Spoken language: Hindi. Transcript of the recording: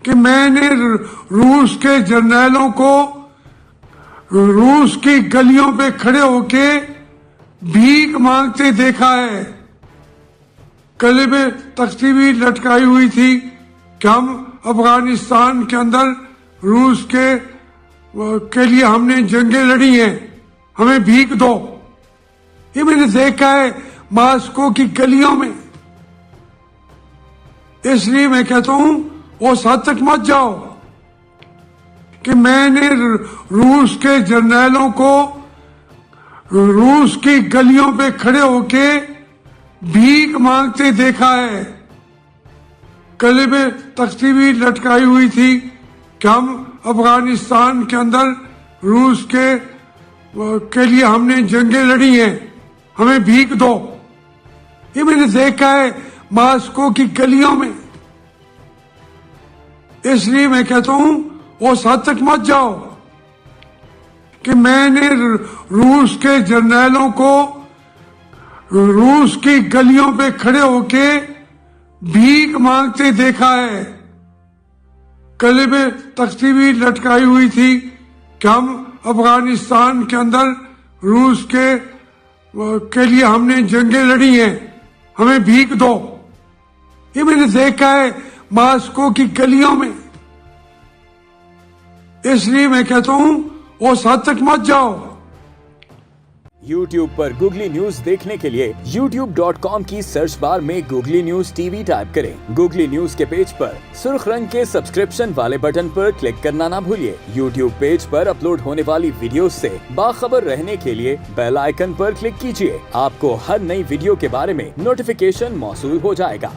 कि मैंने रूस के जर्नैलों को रूस की गलियों पे खड़े होके भीख मांगते देखा है। गले में तख्ती भी लटकाई हुई थी कि हम अफगानिस्तान के अंदर रूस के लिए हमने जंगें लड़ी हैं, हमें भीख दो। ये मैंने देखा है मास्को की गलियों में। इसलिए मैं कहता हूं उस हद तक मत जाओ कि मैंने रूस के जर्नैलों को रूस की गलियों पे खड़े होके भीख मांगते देखा है। गले में तख्ती भी लटकाई हुई थी कि हम अफगानिस्तान के अंदर रूस के लिए हमने जंगें लड़ी हैं, हमें भीख दो। ये मैंने देखा है मास्को की गलियों में। इसलिए मैं कहता हूं उस हद तक मत जाओ कि मैंने रूस के जर्नैलों को रूस की गलियों पे खड़े होके भीख मांगते देखा है। गले में तख्ती भी लटकाई हुई थी कि हम अफगानिस्तान के अंदर रूस के लिए हमने जंगें लड़ी हैं, हमें भीख दो। ये मैंने देखा है मास्को की गलियों में। इसलिए मैं कहता हूं उस हद तक मत जाओ। YouTube पर गूगली न्यूज देखने के लिए youtube.com की सर्च बार में गूगली न्यूज टीवी टाइप करें। गूगली न्यूज के पेज पर सुर्ख रंग के सब्सक्रिप्शन वाले बटन पर क्लिक करना ना भूलिए। YouTube पेज पर अपलोड होने वाली वीडियो से बाखबर रहने के लिए बेल आइकन पर क्लिक कीजिए। आपको हर नई वीडियो के बारे में नोटिफिकेशन मौसूल हो जाएगा।